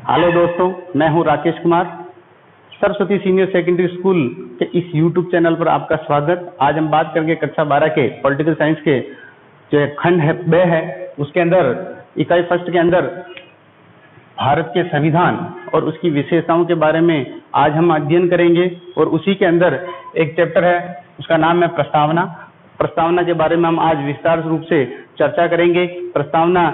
Hello दोस्तों, मैं हूं Rakesh Kumar. Saraswati senior secondary school के इस यूट्यूब चैनल पर आपका स्वागत। आज हम बात करेंगे कक्षा 12 के पॉलिटिकल साइंस के जो खंड है ब है, उसके अंदर इकाई फर्स्ट के अंदर भारत के संविधान और उसकी विशेषताओं के बारे में आज हम अध्ययन करेंगे। और उसी के अंदर एक चैप्टर है, उसका नाम है प्रस्तावना। प्रस्तावना के बारे में हम आज विस्तार रूप से चर्चा करेंगे। प्रस्तावना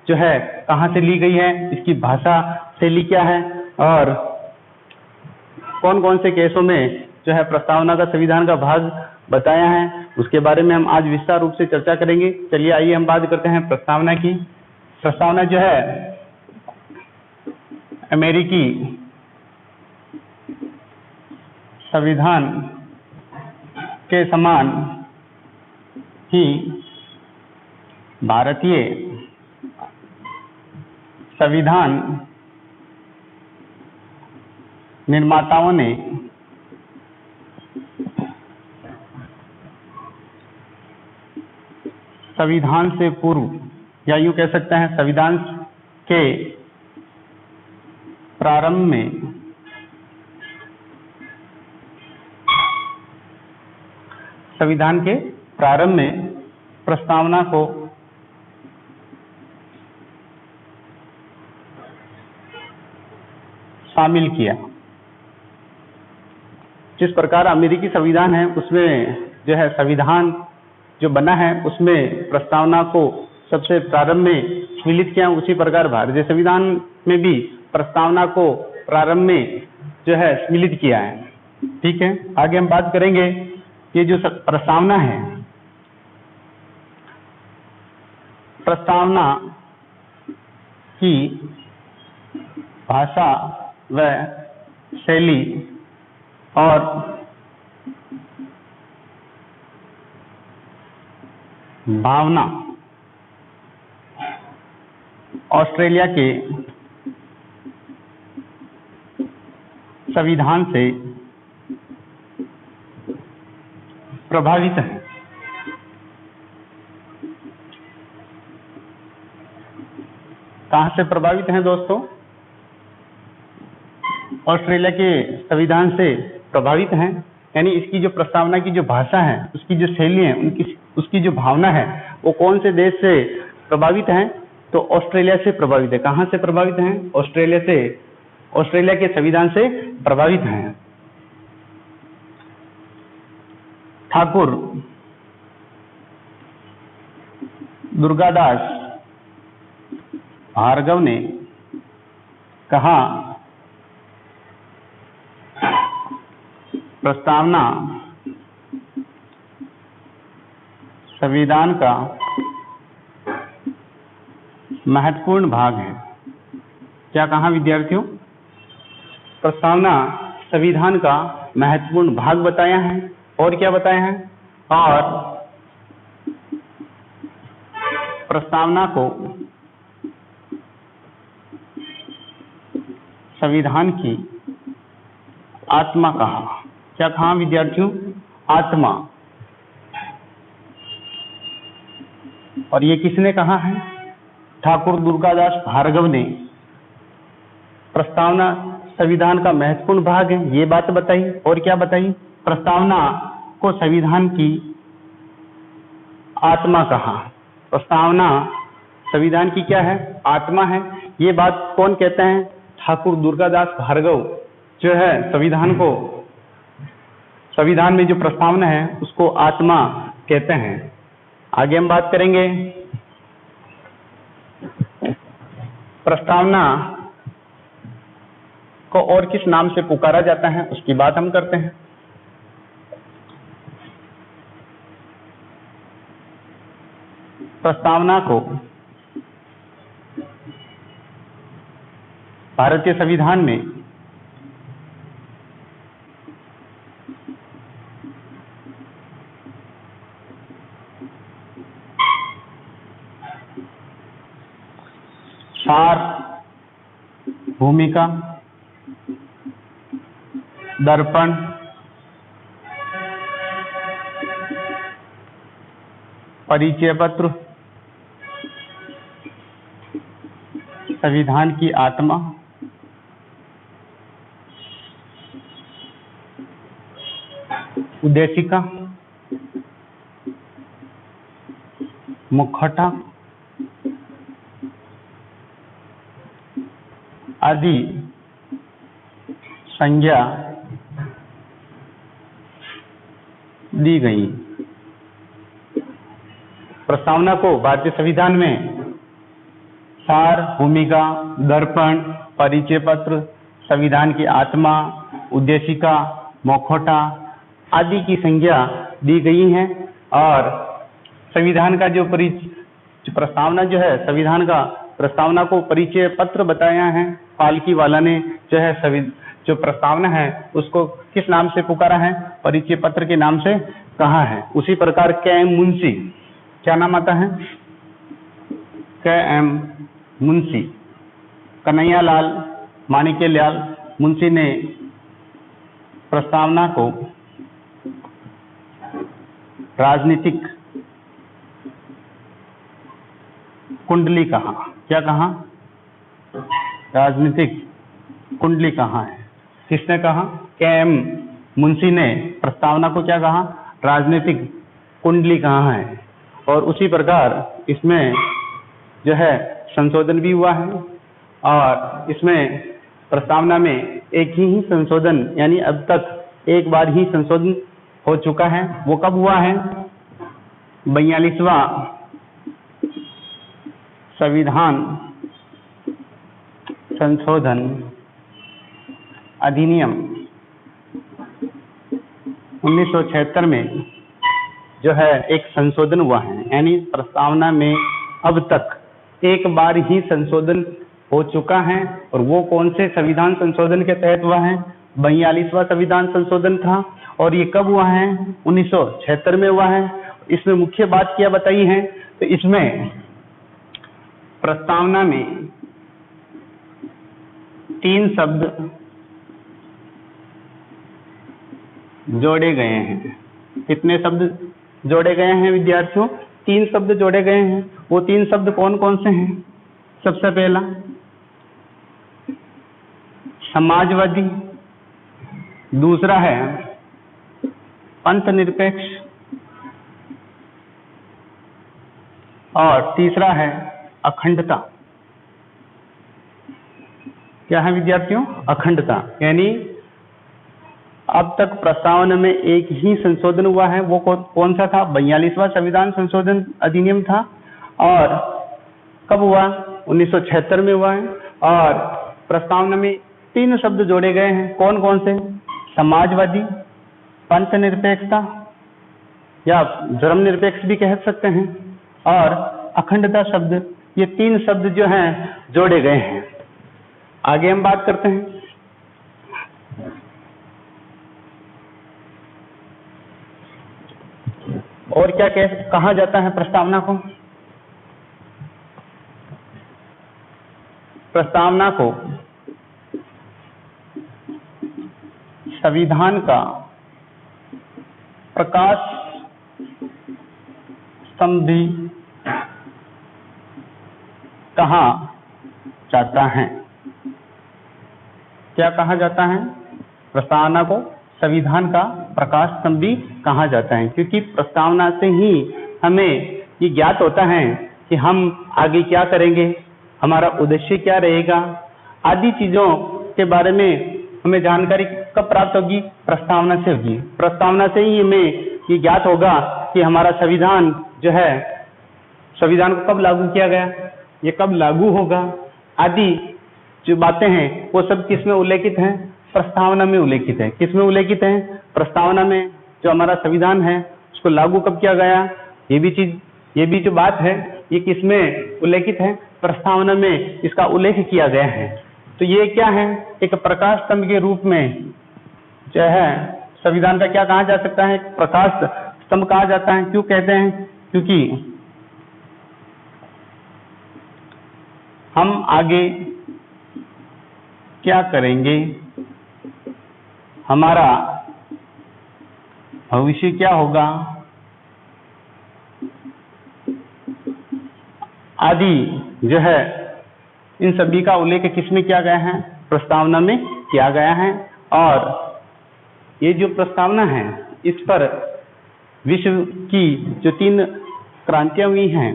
जो है कहाँ से ली गई है, इसकी भाषा शैली क्या है और कौन कौन से केसों में जो है प्रस्तावना का संविधान का भाग बताया है, उसके बारे में हम आज विस्तार रूप से चर्चा करेंगे। चलिए आइए हम बात करते हैं प्रस्तावना की। प्रस्तावना जो है अमेरिकी संविधान के समान ही भारतीय संविधान निर्माताओं ने संविधान से पूर्व, या यूं कह सकते हैं संविधान के प्रारंभ में प्रस्तावना को शामिल किया। जिस प्रकार अमेरिकी संविधान है उसमें जो है संविधान जो बना है उसमें प्रस्तावना को सबसे प्रारंभ में सम्मिलित किया, उसी प्रकार भारतीय संविधान में भी प्रस्तावना को प्रारंभ में जो है सम्मिलित किया है। ठीक है, आगे हम बात करेंगे। ये जो प्रस्तावना है, प्रस्तावना की भाषा व शैली और भावना ऑस्ट्रेलिया के संविधान से प्रभावित है। कहां से प्रभावित हैं दोस्तों? ऑस्ट्रेलिया के संविधान से प्रभावित हैं। यानी इसकी जो प्रस्तावना की जो भाषा है, उसकी जो शैली है, उसकी जो भावना है, वो कौन से देश से प्रभावित हैं? तो ऑस्ट्रेलिया से प्रभावित है। कहां से प्रभावित हैं? ऑस्ट्रेलिया के संविधान से प्रभावित हैं। ठाकुर दुर्गादास भार्गव ने कहा, प्रस्तावना संविधान का महत्वपूर्ण भाग है। क्या कहा विद्यार्थियों? प्रस्तावना संविधान का महत्वपूर्ण भाग बताया है। और क्या बताया है? और प्रस्तावना को संविधान की आत्मा कहा। क्या कहा विद्यार्थियों? आत्मा। और ये किसने कहा है? ठाकुर दुर्गादास भार्गव ने। प्रस्तावना संविधान का महत्वपूर्ण भाग है, ये बात बताई। और क्या बताई? प्रस्तावना को संविधान की आत्मा कहा। प्रस्तावना संविधान की क्या है? आत्मा है। ये बात कौन कहते हैं? ठाकुर दुर्गादास भार्गव जो है संविधान में जो प्रस्तावना है उसको आत्मा कहते हैं। आगे हम बात करेंगे। प्रस्तावना को और किस नाम से पुकारा जाता है उसकी बात हम करते हैं। प्रस्तावना को भारतीय संविधान में सार, भूमिका, दर्पण, परिचय पत्र, संविधान की आत्मा उद्देशिका, मुखौटा आदि संज्ञा दी गई। प्रस्तावना को भारतीय संविधान में सार, भूमिका, दर्पण, परिचय पत्र, संविधान की आत्मा, उद्देशिका, मुखौटा आदि की संज्ञा दी गई है। और संविधान का जो प्रस्तावना जो है, संविधान का प्रस्तावना को परिचय पत्र बताया है। पालकी वाला ने जो है जो प्रस्तावना है उसको किस नाम से पुकारा है? परिचय पत्र के नाम से कहा है। उसी प्रकार के.एम. मुंशी, क्या नाम आता है? के.एम. मुंशी, कन्हैयालाल माणिक्यलाल मुंशी ने प्रस्तावना को राजनीतिक कुंडली कहा। क्या कहा? राजनीतिक कुंडली कहा है। किसने कहा? के.एम. मुंशी ने प्रस्तावना को क्या कहा? राजनीतिक कुंडली कहा है। और उसी प्रकार इसमें जो है संशोधन भी हुआ है। और इसमें प्रस्तावना में एक ही संशोधन, यानी अब तक एक बार ही संशोधन हो चुका है। वो कब हुआ है? 42वां संविधान संशोधन अधिनियम 1976 में जो है एक संशोधन हुआ है। यानी प्रस्तावना में अब तक एक बार ही संशोधन हो चुका है। और वो कौन से संविधान संशोधन के तहत हुआ है? 42वां संविधान संशोधन था। और ये कब हुआ है? 1976 में हुआ है। इसमें मुख्य बात क्या बताई है? तो इसमें प्रस्तावना में 3 शब्द जोड़े गए हैं। कितने शब्द जोड़े गए हैं विद्यार्थियों? 3 शब्द जोड़े गए हैं। वो 3 शब्द कौन कौन से हैं? सबसे पहला समाजवादी, दूसरा है पंथ निरपेक्ष और तीसरा है अखंडता। क्या है विद्यार्थियों? अखंडता। यानी अब तक प्रस्तावना में एक ही संशोधन हुआ है। वो कौन सा था? 42वां संविधान संशोधन अधिनियम था। और कब हुआ? 1976 में हुआ है। और प्रस्तावना में 3 शब्द जोड़े गए हैं। कौन कौन से? समाजवादी, पंथ निरपेक्षता या धर्म निरपेक्ष भी कह सकते हैं, और अखंडता शब्द। ये 3 शब्द जो हैं जोड़े गए हैं। आगे हम बात करते हैं। और क्या कहा जाता है प्रस्तावना को? प्रस्तावना को संविधान का प्रकाश स्तंभ भी कहा जाता है। क्या कहा जाता है? प्रस्तावना को संविधान का प्रकाश स्तंभ भी कहा जाता है। क्योंकि प्रस्तावना से ही हमें ये ज्ञात होता है कि हम आगे क्या करेंगे, हमारा उद्देश्य क्या रहेगा, आदि चीजों के बारे में हमें जानकारी कब प्राप्त होगी? प्रस्तावना से होगी। प्रस्तावना से ही हमें ये ज्ञात होगा कि हमारा संविधान जो है, संविधान को कब लागू किया गया, ये कब लागू होगा, आदि जो बातें हैं वो सब किस में उल्लेखित हैं? प्रस्तावना में उल्लेखित है। किस में उल्लेखित है? प्रस्तावना में। जो हमारा संविधान है उसको लागू कब किया गया, ये भी जो बात है ये किस में उल्लेखित है? प्रस्तावना में इसका उल्लेख किया गया है। तो ये क्या है? एक प्रकाश स्तंभ के रूप में जो है संविधान का क्या कहा जा सकता है? प्रकाश स्तंभ कहा जाता है। क्यों कहते हैं? क्योंकि हम आगे क्या करेंगे, हमारा भविष्य क्या होगा, आदि जो है इन सभी का उल्लेख किसमें किया गया है? प्रस्तावना में किया गया है। और ये जो प्रस्तावना है इस पर विश्व की जो 3 क्रांतियां हुई हैं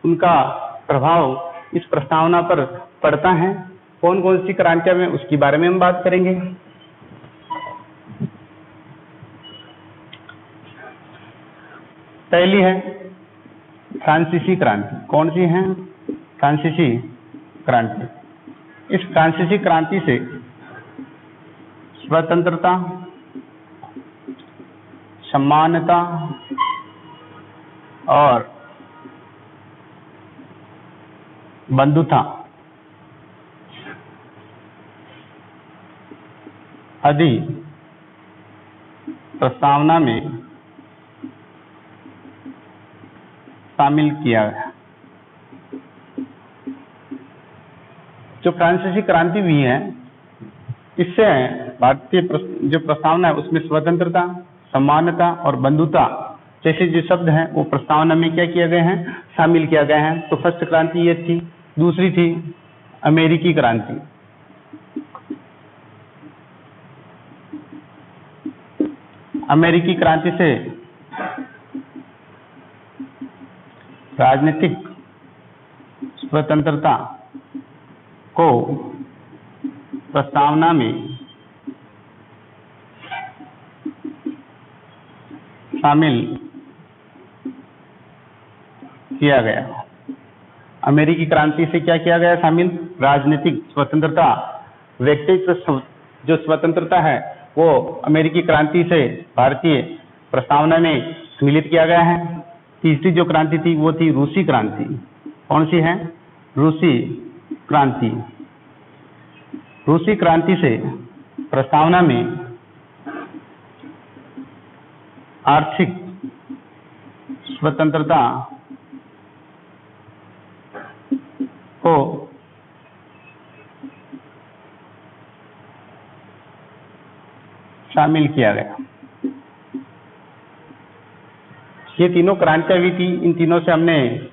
उनका प्रभाव इस प्रस्तावना पर पड़ता है। कौन कौन सी क्रांतियां में उसके बारे में हम बात करेंगे। पहली है फ्रांसीसी क्रांति। कौन सी है? फ्रांसीसी क्रांति। इस फ्रांसीसी क्रांति से स्वतंत्रता, समानता और बंधुता आदि प्रस्तावना में शामिल किया गया। जो फ्रांसीसी क्रांति हुई है इससे भारतीय जो प्रस्तावना है उसमें स्वतंत्रता, समानता और बंधुता जैसे जो शब्द हैं वो प्रस्तावना में क्या किया गए हैं, शामिल किया गया है। तो फर्स्ट क्रांति ये थी। दूसरी थी अमेरिकी क्रांति। अमेरिकी क्रांति से राजनीतिक स्वतंत्रता को प्रस्तावना में शामिल किया गया। अमेरिकी क्रांति से क्या किया गया शामिल? राजनीतिक स्वतंत्रता, व्यक्तिगत जो स्वतंत्रता है वो अमेरिकी क्रांति से भारतीय प्रस्तावना में सम्मिलित किया गया है। तीसरी जो क्रांति थी वो थी रूसी क्रांति। कौन सी है? रूसी क्रांति। रूसी क्रांति से प्रस्तावना में आर्थिक स्वतंत्रता को शामिल किया गया। ये तीनों क्रांतियां हुई थी। इन तीनों से हमने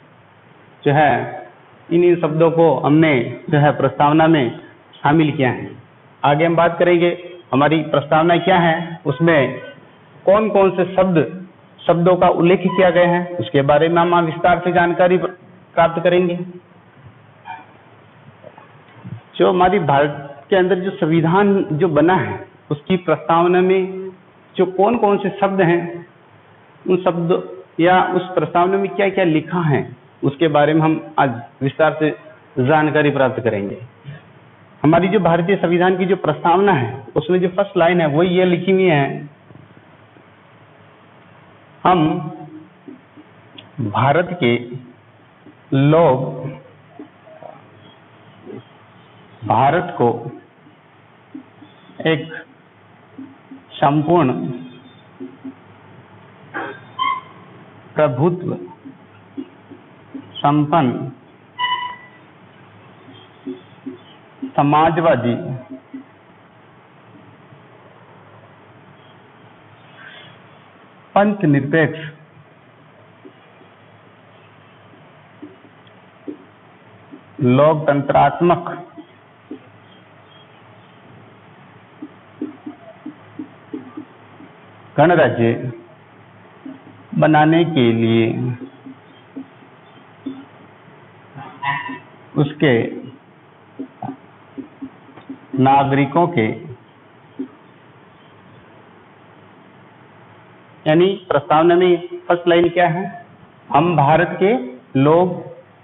जो है इन शब्दों को हमने जो है प्रस्तावना में शामिल किया है। आगे हम बात करेंगे हमारी प्रस्तावना क्या है, उसमें कौन कौन से शब्दों का उल्लेख किया गया है, उसके बारे में हम विस्तार से जानकारी प्राप्त करेंगे। जो हमारी भारत के अंदर जो संविधान जो बना है उसकी प्रस्तावना में जो कौन कौन से शब्द हैं, उन शब्द या उस प्रस्तावना में क्या क्या लिखा है उसके बारे में हम आज विस्तार से जानकारी प्राप्त करेंगे। हमारी जो भारतीय संविधान की जो प्रस्तावना है उसमें जो फर्स्ट लाइन है वो ये लिखी हुई है, हम भारत के लोग भारत को एक संपूर्ण प्रभुत्व संपन्न समाजवादी पंथ निरपेक्ष लोकतंत्रात्मक गणराज्य बनाने के लिए उसके नागरिकों के यानी प्रस्तावना में फर्स्ट लाइन क्या है, हम भारत के लोग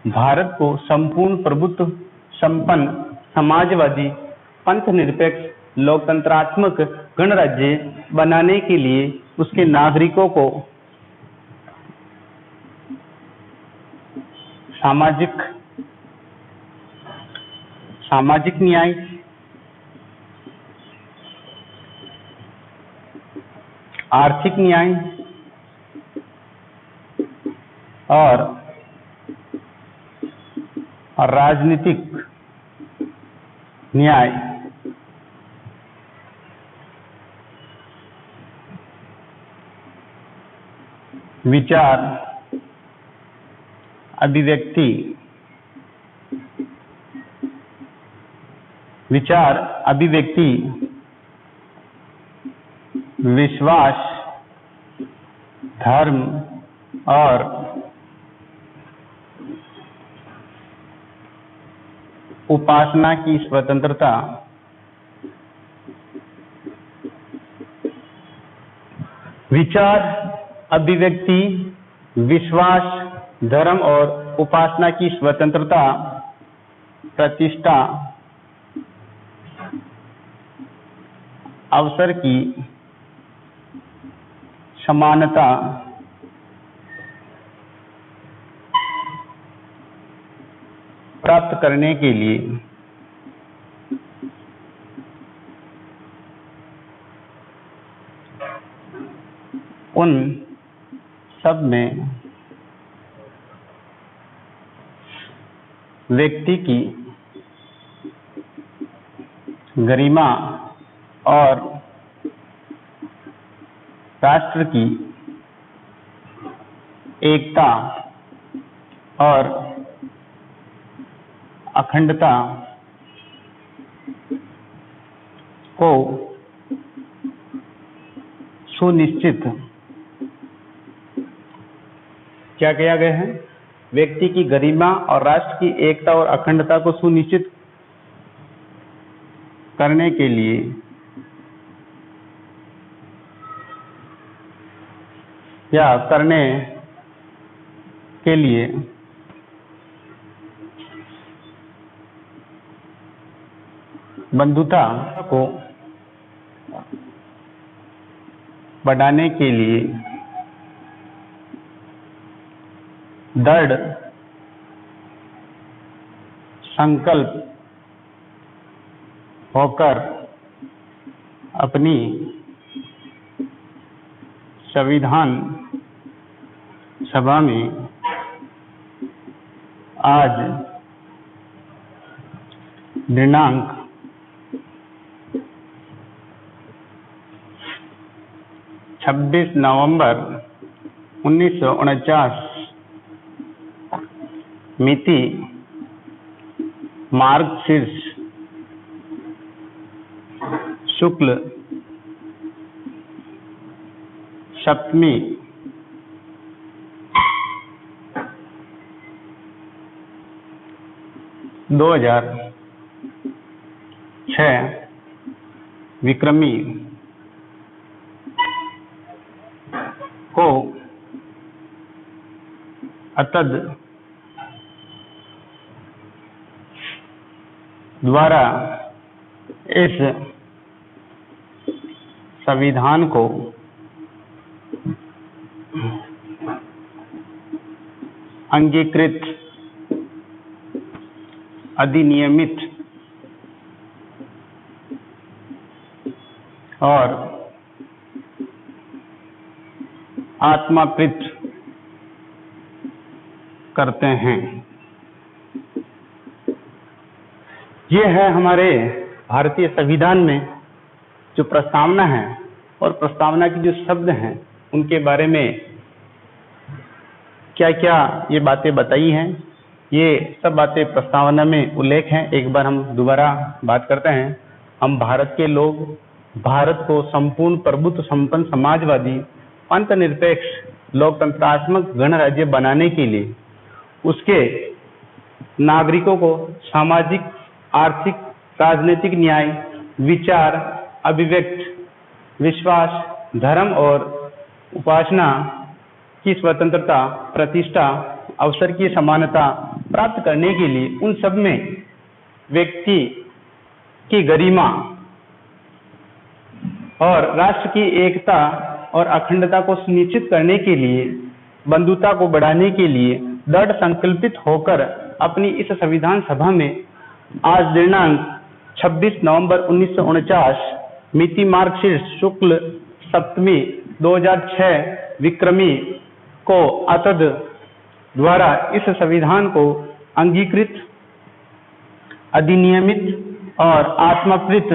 भारत को संपूर्ण प्रभुत्व संपन्न समाजवादी पंथ निरपेक्ष लोकतंत्रात्मक गणराज्य बनाने के लिए उसके नागरिकों को सामाजिक न्याय, आर्थिक न्याय और राजनीतिक न्याय विचार, अभिव्यक्ति, विश्वास धर्म और उपासना की स्वतंत्रता विचार, अभिव्यक्ति, विश्वास, धर्म और उपासना की स्वतंत्रता, प्रतिष्ठा, अवसर की समानता, प्राप्त करने के लिए उन सब में व्यक्ति की गरिमा और राष्ट्र की एकता और अखंडता को सुनिश्चित क्या किया गया है? व्यक्ति की गरिमा और राष्ट्र की एकता और अखंडता को सुनिश्चित करने के लिए या करने के लिए बंधुता को बढ़ाने के लिए दृढ़ संकल्प होकर अपनी संविधान सभा में आज दिनांक 26 नवंबर 1949 मिति मार्गशीर्ष शुक्ल सप्तमी 2006 विक्रमी को अतद द्वारा इस संविधान को अंगीकृत, अधिनियमित और आत्माकृत करते हैं। ये है हमारे भारतीय संविधान में जो प्रस्तावना है और प्रस्तावना की जो शब्द हैं उनके बारे में क्या क्या ये बातें बताई हैं। ये सब बातें प्रस्तावना में उल्लेख हैं। एक बार हम दोबारा बात करते हैं। हम भारत के लोग भारत को संपूर्ण प्रभुत्व संपन्न समाजवादी अंतर्निरपेक्ष लोकतंत्रात्मक गणराज्य बनाने के लिए उसके नागरिकों को सामाजिक, आर्थिक, राजनीतिक न्याय, विचार, अभिव्यक्ति, विश्वास, धर्म और उपासना की स्वतंत्रता, प्रतिष्ठा, अवसर की समानता प्राप्त करने के लिए उन सब में व्यक्ति की गरिमा और राष्ट्र की एकता और अखंडता को सुनिश्चित करने के लिए, बंधुता को बढ़ाने के लिए दृढ़ संकल्पित होकर अपनी इस संविधान सभा में आज दिनांक 26 नवंबर 1949 मिति मार्गशीर्ष शुक्ल सप्तमी 2006 विक्रमी को अतद द्वारा इस संविधान को अंगीकृत, अधिनियमित और आत्माकृत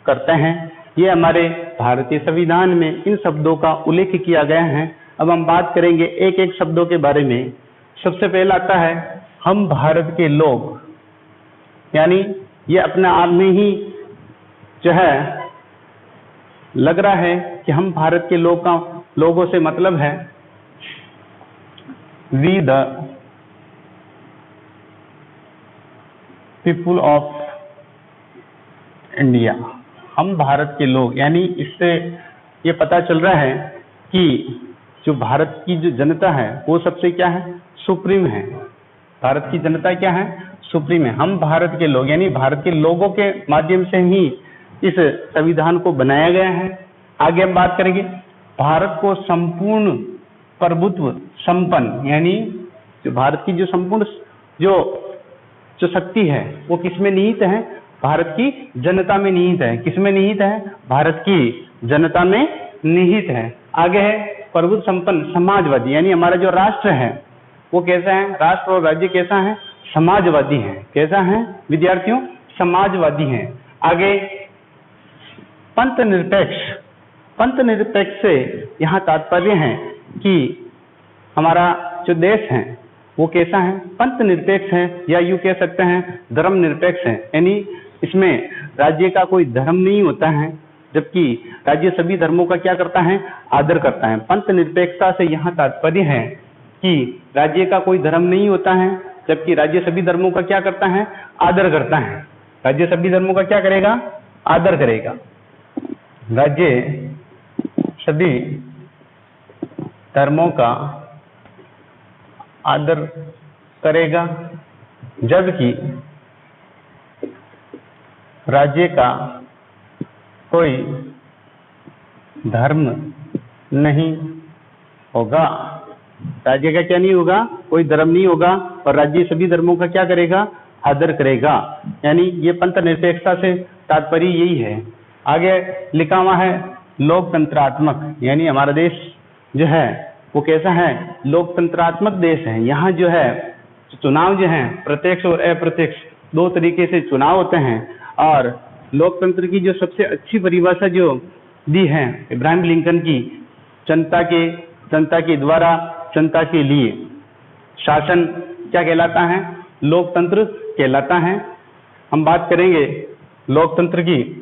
करते हैं। ये हमारे भारतीय संविधान में इन शब्दों का उल्लेख किया गया है। अब हम बात करेंगे एक एक शब्दों के बारे में। सबसे पहला आता है हम भारत के लोग, यानी ये अपने आप में ही जो है लग रहा है कि हम भारत के लोगों से मतलब है we the people of India, हम भारत के लोग। यानी इससे ये पता चल रहा है कि जो भारत की जो जनता है वो सबसे क्या है, सुप्रीम है। भारत की जनता क्या है, सुप्रीम है। हम भारत के लोग, यानी भारत के लोगों के माध्यम से ही इस संविधान को बनाया गया है। आगे हम बात करेंगे, भारत को संपूर्ण प्रभुत्व संपन्न, यानी जो भारत की जो संपूर्ण जो शक्ति है वो किसमें निहित है, भारत की जनता में निहित है। किसमें निहित है, भारत की जनता में निहित है। आगे है प्रभुत्व संपन्न समाजवादी, यानी हमारा जो राष्ट्र है वो कैसा है, राष्ट्र और राज्य कैसा है, समाजवादी है। कैसा है विद्यार्थियों, समाजवादी है। आगे पंथ निरपेक्ष, पंथ निरपेक्ष से यहाँ तात्पर्य है कि हमारा जो देश है वो कैसा है, पंथ निरपेक्ष है, या यूं कह सकते हैं धर्म निरपेक्ष है। यानी इसमें राज्य का कोई धर्म नहीं होता है, जबकि राज्य सभी धर्मों का क्या करता है, आदर करता है। पंथ निरपेक्षता से यहाँ तात्पर्य है कि राज्य का कोई धर्म नहीं होता है, जबकि राज्य सभी धर्मों का क्या करता है, आदर करता है। राज्य सभी धर्मों का क्या करेगा, आदर करेगा। राज्य सभी धर्मों का आदर करेगा, जबकि राज्य का कोई धर्म नहीं होगा। राज्य का क्या नहीं होगा, कोई धर्म नहीं होगा, और राज्य सभी धर्मों का क्या करेगा, आदर करेगा। यानी ये पंथ निरपेक्षता से तात्पर्य यही है। आगे लिखा हुआ है लोकतंत्रात्मक, यानी हमारा देश जो है वो कैसा है, लोकतंत्रात्मक देश है। यहाँ जो है चुनाव जो है प्रत्यक्ष और अप्रत्यक्ष दो तरीके से चुनाव होते हैं। और लोकतंत्र की जो सबसे अच्छी परिभाषा जो दी है इब्राहिम लिंकन की, जनता के द्वारा जनता के लिए शासन क्या कहलाता है, लोकतंत्र कहलाता है। हम बात करेंगे लोकतंत्र की।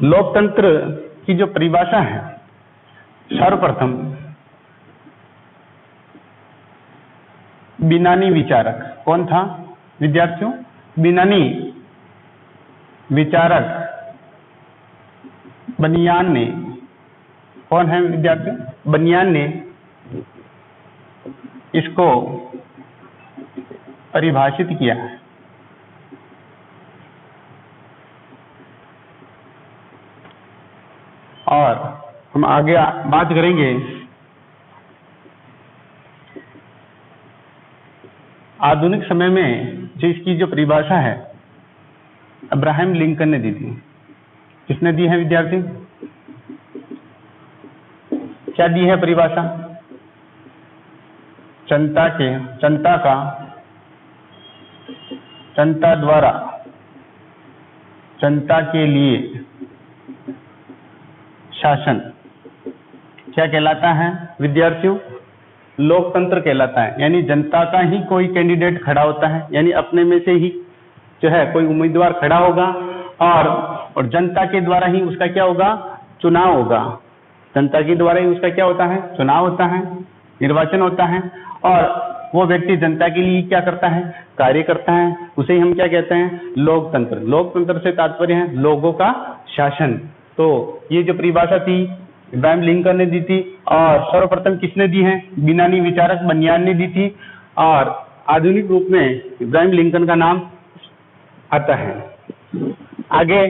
लोकतंत्र की जो परिभाषा है, सर्वप्रथम बिनानी विचारक, कौन था विद्यार्थियों, बिनानी विचारक बनियान ने, कौन है विद्यार्थियों, बनियान ने इसको परिभाषित किया है। और हम आगे बात करेंगे आधुनिक समय में जो इसकी जो परिभाषा है अब्राहम लिंकन ने दी थी। किसने दी है विद्यार्थी, क्या दी है परिभाषा, जनता द्वारा जनता के लिए शासन क्या कहलाता है विद्यार्थियों, लोकतंत्र कहलाता है। यानी जनता का ही कोई कैंडिडेट खड़ा होता है, यानी अपने में से ही जो है कोई उम्मीदवार खड़ा होगा, और जनता के द्वारा ही उसका क्या होगा, चुनाव होगा। जनता के द्वारा ही उसका क्या होता है, चुनाव होता है, निर्वाचन होता है, और वो व्यक्ति जनता के लिए क्या करता है, कार्य करता है। उसे ही हम क्या कहते हैं, लोकतंत्र। लोकतंत्र से तात्पर्य है लोगों का शासन। तो ये जो परिभाषा थी इब्राहिम लिंकन ने दी थी, और सर्वप्रथम किसने दी है, बिनानी विचारक बनियान ने दी थी, और आधुनिक रूप में इब्राहिम लिंकन का नाम आता है। आगे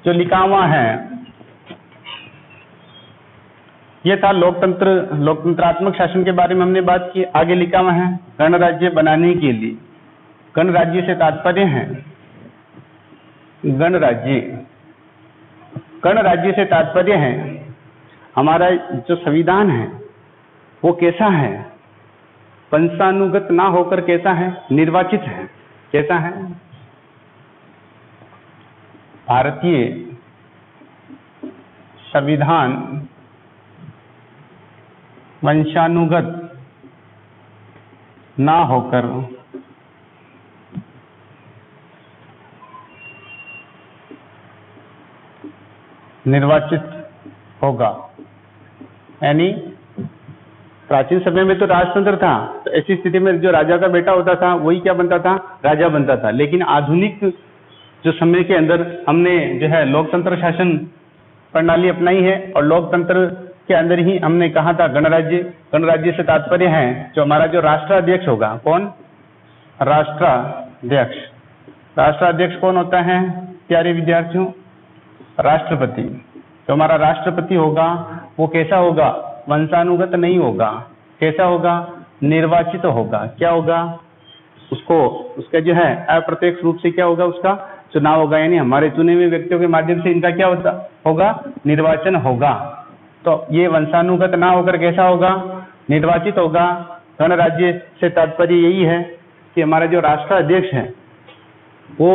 जो लिखा हुआ है ये था लोकतंत्रात्मक शासन के बारे में हमने बात की। आगे लिखा हुआ है गणराज्य बनाने के लिए। गणराज्य से तात्पर्य है गणराज्य से तात्पर्य है हमारा जो संविधान है वो कैसा है, वंशानुगत ना होकर कैसा है, निर्वाचित है। कैसा है, भारतीय संविधान वंशानुगत ना होकर निर्वाचित होगा। यानी प्राचीन समय में तो राजतंत्र था, तो ऐसी स्थिति में जो राजा का बेटा होता था वही क्या बनता था, राजा बनता था। लेकिन आधुनिक जो समय के अंदर हमने जो है लोकतंत्र शासन प्रणाली अपनाई है, और लोकतंत्र के अंदर ही हमने कहा था गणराज्य। गणराज्य से तात्पर्य है जो हमारा जो राष्ट्राध्यक्ष होगा, कौन, राष्ट्राध्यक्ष। राष्ट्राध्यक्ष कौन होता है प्यारे विद्यार्थियों, राष्ट्रपति। जो हमारा राष्ट्रपति होगा वो कैसा होगा, वंशानुगत नहीं होगा, कैसा होगा, निर्वाचित होगा। क्या होगा, उसको उसका जो है अप्रत्यक्ष रूप से क्या होगा, उसका चुनाव होगा। यानी हमारे चुने हुए व्यक्तियों के माध्यम से इनका क्या होता होगा, निर्वाचन होगा। तो ये वंशानुगत ना होकर कैसा होगा, निर्वाचित होगा। गणराज्य से तात्पर्य यही है कि हमारा जो राष्ट्राध्यक्ष है वो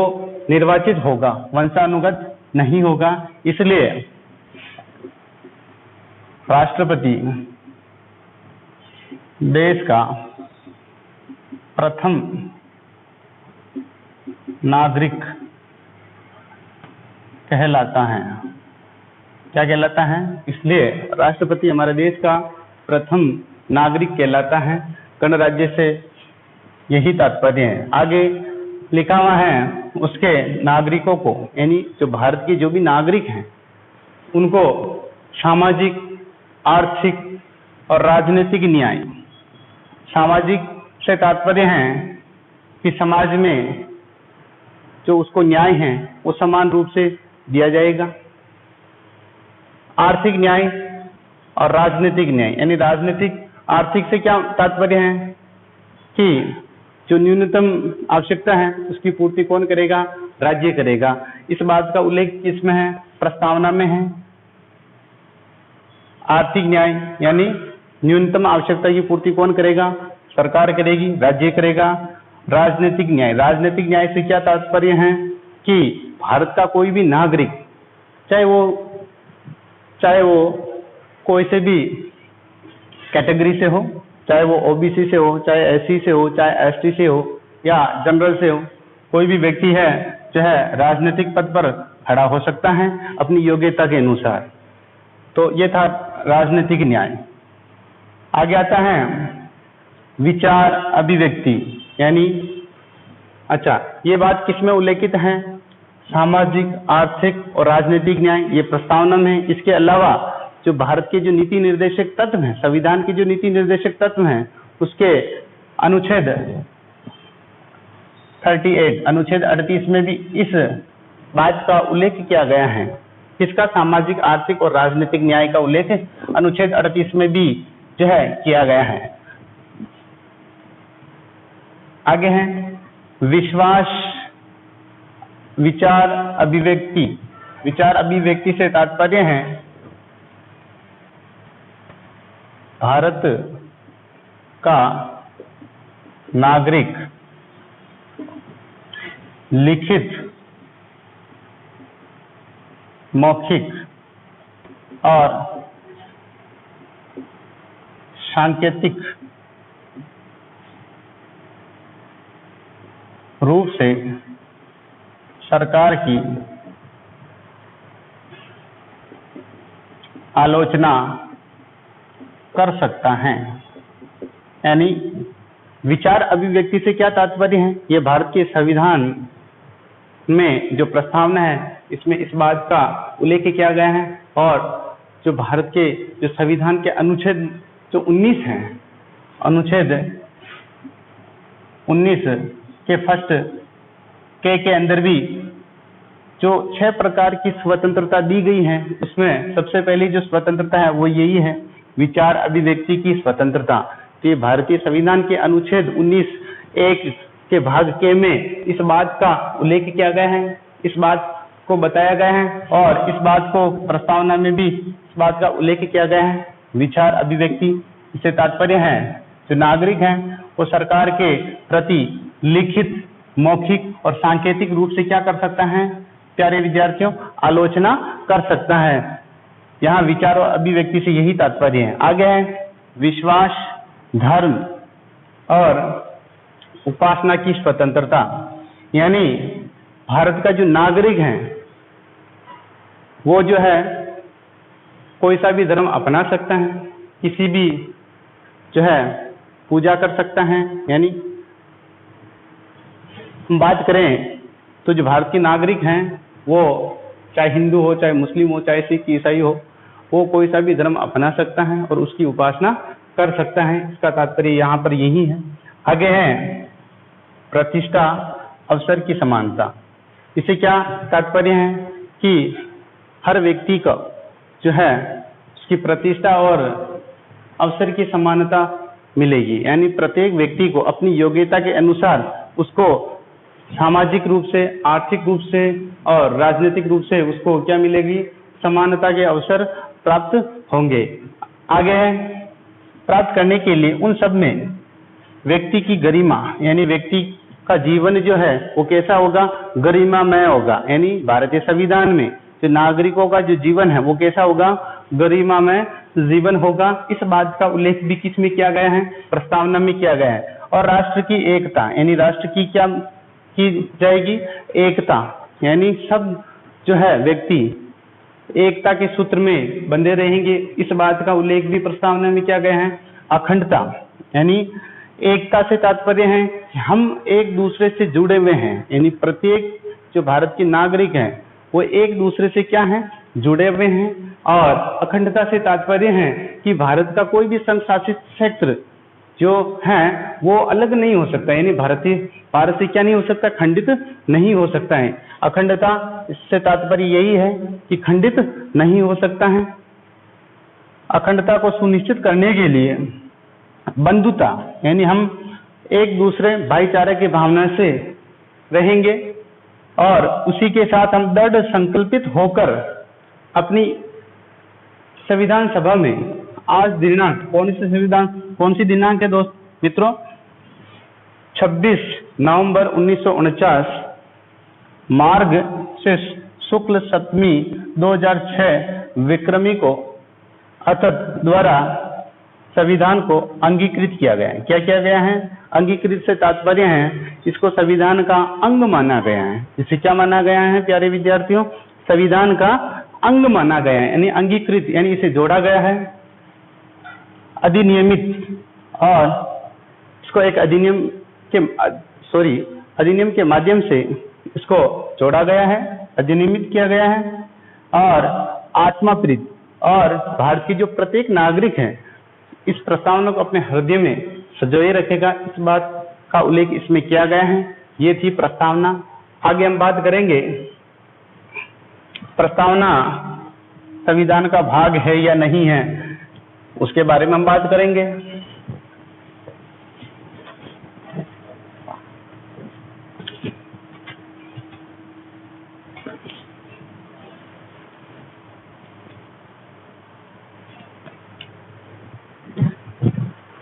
निर्वाचित होगा, वंशानुगत नहीं होगा। इसलिए राष्ट्रपति देश का प्रथम नागरिक कहलाता है। क्या कहलाता है, इसलिए राष्ट्रपति हमारे देश का प्रथम नागरिक कहलाता है। गणराज्य से यही तात्पर्य है। आगे लिखा हुआ है उसके नागरिकों को, यानी जो भारत के जो भी नागरिक हैं उनको सामाजिक, आर्थिक और राजनीतिक न्याय। सामाजिक से तात्पर्य है कि समाज में जो उसको न्याय है वो समान रूप से दिया जाएगा। आर्थिक न्याय और राजनीतिक न्याय, यानी राजनीतिक, आर्थिक से क्या तात्पर्य है कि जो न्यूनतम आवश्यकता है उसकी पूर्ति कौन करेगा, राज्य करेगा। इस बात का उल्लेख किसमें है, प्रस्तावना में है। आर्थिक न्याय यानी न्यूनतम आवश्यकता की पूर्ति कौन करेगा, सरकार करेगी, राज्य करेगा। राजनीतिक न्याय, राजनीतिक न्याय से क्या तात्पर्य है कि भारत का कोई भी नागरिक, चाहे वो कोई से भी कैटेगरी से हो, चाहे वो ओबीसी से हो, चाहे एससी से हो, चाहे एसटी से हो या जनरल से हो, कोई भी व्यक्ति है जो है राजनीतिक पद पर खड़ा हो सकता है अपनी योग्यता के अनुसार। तो ये था राजनीतिक न्याय। आगे आता है विचार अभिव्यक्ति, यानी अच्छा ये बात किसमें उल्लेखित है, सामाजिक, आर्थिक और राजनीतिक न्याय, ये प्रस्तावना में। इसके अलावा जो भारत के जो नीति निर्देशक तत्व हैं, संविधान के जो नीति निर्देशक तत्व हैं, उसके अनुच्छेद 38, अनुच्छेद 38 में भी इस बात का उल्लेख किया गया है। किसका, सामाजिक, आर्थिक और राजनीतिक न्याय का उल्लेख अनुच्छेद 38 में भी जो है किया गया है। आगे है विश्वास, विचार अभिव्यक्ति। विचार अभिव्यक्ति से तात्पर्य है भारत का नागरिक लिखित, मौखिक और सांकेतिक रूप से सरकार की आलोचना कर सकता है। यानी विचार अभिव्यक्ति से क्या तात्पर्य है, ये भारत के संविधान में जो प्रस्तावना है इसमें इस बात का उल्लेख किया गया है। और जो भारत के जो संविधान के अनुच्छेद जो 19 हैं, अनुच्छेद 19 के फर्स्ट के अंदर भी जो 6 प्रकार की स्वतंत्रता दी गई है, उसमें सबसे पहली जो स्वतंत्रता है वो यही है, विचार अभिव्यक्ति की स्वतंत्रता। तो ये भारतीय संविधान के अनुच्छेद 19(1) के भाग के में इस बात का उल्लेख किया गया है, इस बात को बताया गया है, और इस बात को प्रस्तावना में भी इस बात का उल्लेख किया गया है। विचार अभिव्यक्ति इससे तात्पर्य है जो नागरिक हैं वो सरकार के प्रति लिखित, मौखिक और सांकेतिक रूप से क्या कर सकता है प्यारे विद्यार्थियों, आलोचना कर सकता है। यहाँ विचार और अभिव्यक्ति से यही तात्पर्य है। आगे है विश्वास, धर्म और उपासना की स्वतंत्रता। यानी भारत का जो नागरिक है वो जो है कोई सा भी धर्म अपना सकता है, किसी भी जो है पूजा कर सकता है। यानी हम बात करें तो जो भारत के नागरिक हैं वो चाहे हिंदू हो, चाहे मुस्लिम हो, चाहे सिख ईसाई हो, वो कोई सा भी धर्म अपना सकता है और उसकी उपासना कर सकता है। इसका तात्पर्य यहाँ पर यही है। आगे है प्रतिष्ठा, अवसर की समानता। इससे क्या तात्पर्य है कि हर व्यक्ति को जो है उसकी प्रतिष्ठा और अवसर की समानता मिलेगी। यानी प्रत्येक व्यक्ति को अपनी योग्यता के अनुसार उसको सामाजिक रूप से, आर्थिक रूप से और राजनीतिक रूप से उसको क्या मिलेगी, समानता के अवसर प्राप्त होंगे। आगे है प्राप्त करने के लिए उन सब में व्यक्ति की गरिमा, यानी व्यक्ति का जीवन जो है वो कैसा होगा, गरिमामय होगा। यानी भारतीय संविधान में जो नागरिकों का जो जीवन है वो कैसा होगा, गरिमामय जीवन होगा। इस बात का उल्लेख भी किस में किया गया है, प्रस्तावना में किया गया है। और राष्ट्र की एकता, यानी राष्ट्र की क्या की जाएगी, एकता। यानी सब जो है व्यक्ति एकता के सूत्र में बंधे रहेंगे। इस बात का उल्लेख भी प्रस्तावना में किया गया है। अखंडता, यानी एकता से तात्पर्य है कि हम एक दूसरे से जुड़े हुए हैं। यानी प्रत्येक जो भारत के नागरिक हैं वो एक दूसरे से क्या है, जुड़े हुए हैं। और अखंडता से तात्पर्य है कि भारत का कोई भी संघ शासित क्षेत्र जो है वो अलग नहीं हो सकता। यानी भारत से क्या नहीं हो सकता, खंडित नहीं हो सकता है। अखंडता इससे तात्पर्य यही है कि खंडित नहीं हो सकता है। अखंडता को सुनिश्चित करने के लिए बंधुता, यानी हम एक दूसरे भाईचारे की भावना से रहेंगे और उसी के साथ हम दृढ़ संकल्पित होकर अपनी संविधान सभा में आज दिनांक कौन सी दिनांक है दोस्त मित्रों, 26 नवंबर 1949 मार्ग से शुक्ल सप्तमी 2006 विक्रमी को अथर्व द्वारा संविधान को अंगीकृत किया गया है। क्या किया गया है, अंगीकृत से तात्पर्य है इसको संविधान का अंग माना गया है। इसे क्या माना गया है प्यारे विद्यार्थियों, संविधान का अंग माना गया है। यानी अंगीकृत, यानी इसे जोड़ा गया है, अधिनियमित, और इसको एक अधिनियम के माध्यम से इसको जोड़ा गया है, अधिनियमित किया गया है। और आत्माप्रीत, और भारत के जो प्रत्येक नागरिक है इस प्रस्तावना को अपने हृदय में सजोए रखेगा, इस बात का उल्लेख इसमें किया गया है। ये थी प्रस्तावना। आगे हम बात करेंगे प्रस्तावना संविधान का भाग है या नहीं है, उसके बारे में हम बात करेंगे।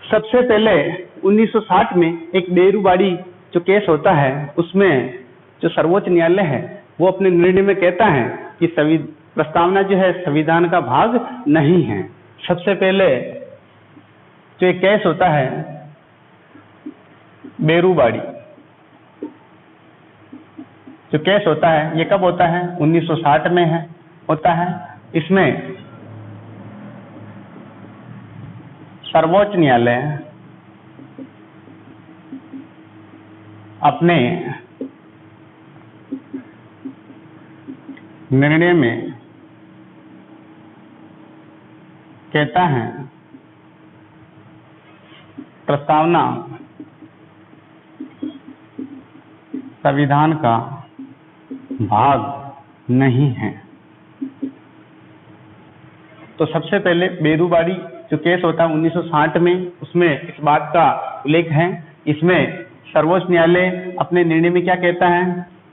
सबसे पहले 1960 में एक बेरूबाड़ी जो केस होता है उसमें जो सर्वोच्च न्यायालय है वो अपने निर्णय में कहता है कि प्रस्तावना जो है संविधान का भाग नहीं है। सबसे पहले जो एक केस होता है बेरूबाड़ी, जो केस होता है ये कब होता है, 1960 में होता है। इसमें सर्वोच्च न्यायालय अपने निर्णय में कहता है प्रस्तावना संविधान का भाग नहीं है। तो सबसे पहले बेरूबाड़ी जो केस होता है 1960 में, उसमें इस बात का उल्लेख है। इसमें सर्वोच्च न्यायालय अपने निर्णय में क्या कहता है,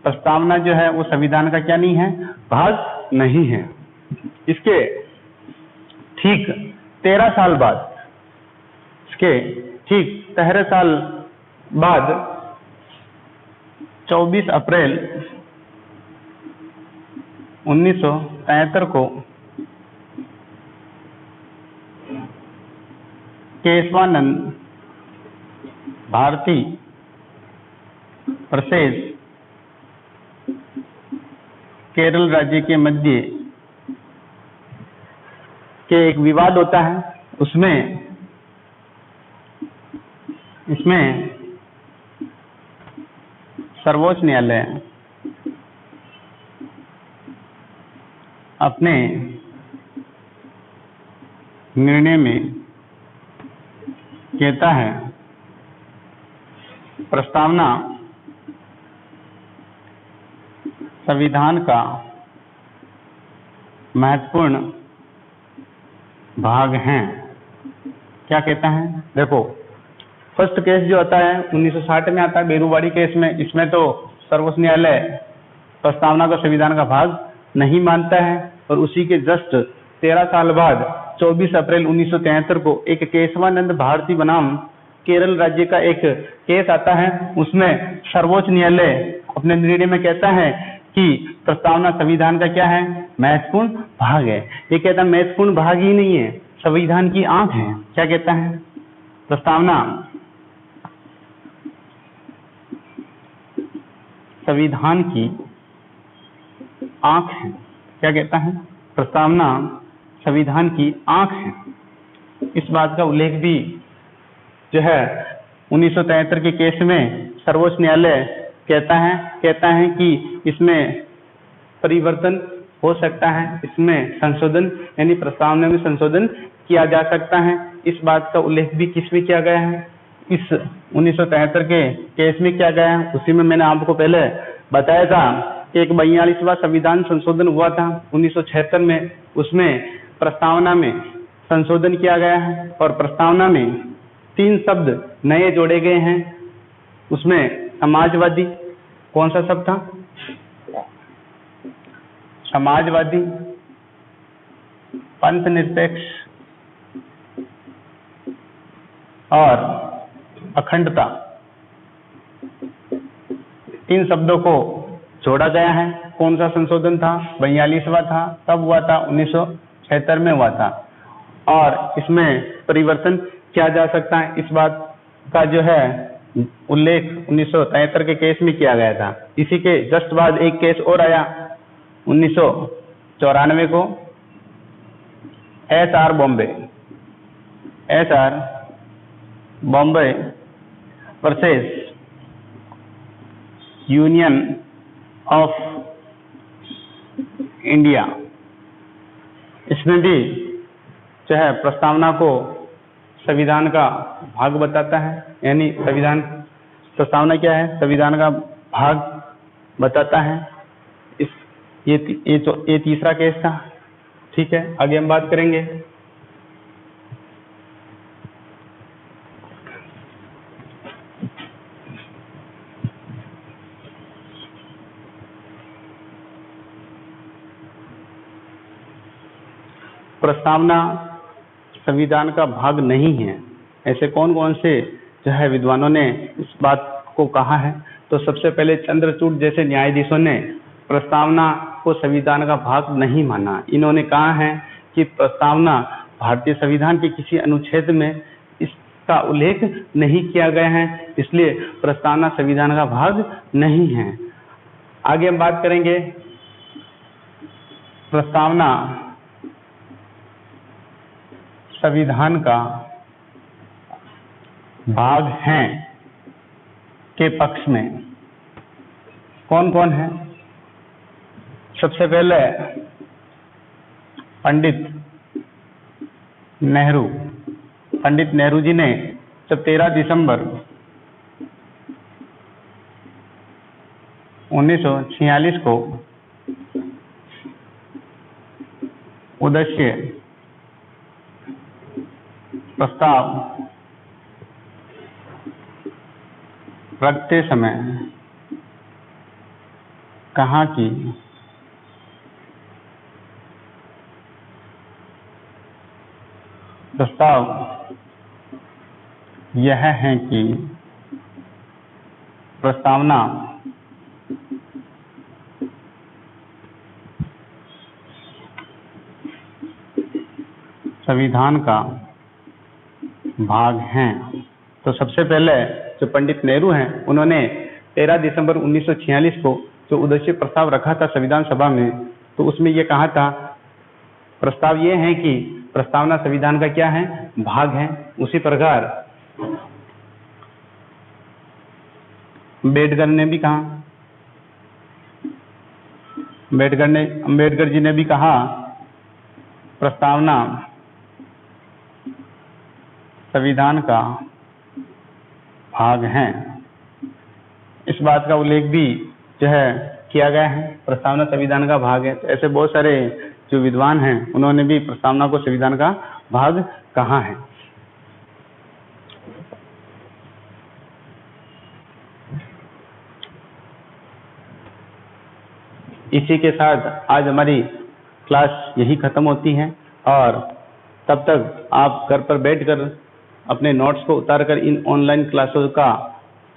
प्रस्तावना जो है वो संविधान का क्या नहीं है, भाग नहीं है। इसके ठीक 13 साल बाद, इसके ठीक 13 साल बाद 24 अप्रैल 1973 को केशवानंद भारती प्रदेश केरल राज्य के मध्य के एक विवाद होता है, इसमें सर्वोच्च न्यायालय अपने निर्णय में कहता है प्रस्तावना संविधान का महत्वपूर्ण भाग हैं। क्या कहता है? देखो, फर्स्ट केस जो आता है 1960 में आता है, बेरूवाड़ी केस में। इसमें तो सर्वोच्च न्यायालय प्रस्तावना को संविधान का भाग नहीं मानता है और उसी के जस्ट 13 साल बाद 24 अप्रैल 1973 को एक केशवानंद भारती बनाम केरल राज्य का एक केस आता है। उसमें सर्वोच्च न्यायालय अपने निर्णय में कहता है कि प्रस्तावना संविधान का क्या है? महत्वपूर्ण भाग है। ये कहता है महत्वपूर्ण भाग ही नहीं है, संविधान की आंख है। क्या कहता है? प्रस्तावना संविधान की आंख है। क्या कहता है? प्रस्तावना संविधान की आंख है। इस बात का उल्लेख भी जो है 1973 के केस में सर्वोच्च न्यायालय कहता है कि इसमें परिवर्तन हो सकता है, इसमें संशोधन यानी प्रस्तावना में संशोधन किया जा सकता है। इस बात का उल्लेख भी किसमें किया गया है? इस 1973 के केस में किया गया है। उसी में मैंने आपको पहले बताया था कि एक 42वां संविधान संशोधन हुआ था 1976 में। उसमें प्रस्तावना में संशोधन किया गया है और प्रस्तावना में 3 शब्द नए जोड़े गए हैं। उसमें समाजवादी, कौन सा शब्द था? समाजवादी, पंथ निरपेक्ष और अखंडता, इन शब्दों को जोड़ा गया है। कौन सा संशोधन था? 42वां था। कब हुआ था? 1976 में हुआ था। और इसमें परिवर्तन किया जा सकता है, इस बात का जो है उल्लेख 1973 के केस में किया गया था। इसी के जस्ट बाद एक केस और आया 1994 को, SR Bombay versus union of India. इसमें भी जो है प्रस्तावना को संविधान का भाग बताता है, यानी प्रस्तावना क्या है? संविधान का भाग बताता है। ये तीसरा केस था। ठीक है, आगे हम बात करेंगे। प्रस्तावना संविधान का भाग नहीं है, ऐसे कौन कौन से जो है विद्वानों ने इस बात को कहा है? तो सबसे पहले चंद्रचूड़ जैसे न्यायाधीशों ने प्रस्तावना को संविधान का भाग नहीं माना। इन्होंने कहा है कि प्रस्तावना भारतीय संविधान के किसी अनुच्छेद में इसका उल्लेख नहीं किया गया है, इसलिए प्रस्तावना संविधान का भाग नहीं है। आगे हम बात करेंगे प्रस्तावना संविधान का भाग हैं के पक्ष में कौन कौन है? सबसे पहले पंडित नेहरू जी ने जब 13 दिसंबर 1946 को उद्देश्य प्रस्ताव रखते समय कहा कि प्रस्ताव यह है कि प्रस्तावना संविधान का भाग हैं। तो सबसे पहले जो पंडित नेहरू हैं, उन्होंने 13 दिसंबर 1946 को जो उद्देश्य प्रस्ताव रखा था संविधान सभा में, तो उसमें ये कहा था, प्रस्ताव ये है कि प्रस्तावना संविधान का क्या है, भाग है। उसी प्रकार अम्बेडकर ने भी कहा, अम्बेडकर जी ने भी कहा प्रस्तावना संविधान का भाग है। इस बात का उल्लेख भी जो है किया गया है, प्रस्तावना संविधान का भाग है। तो ऐसे बहुत सारे जो विद्वान हैं उन्होंने भी प्रस्तावना को संविधान का भाग कहा है। इसी के साथ आज हमारी क्लास यही खत्म होती है और तब तक आप घर पर बैठकर अपने नोट्स को उतारकर इन ऑनलाइन क्लासों का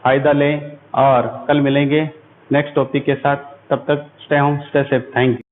फायदा लें और कल मिलेंगे नेक्स्ट टॉपिक के साथ। तब तक stay home, stay safe. Thank you.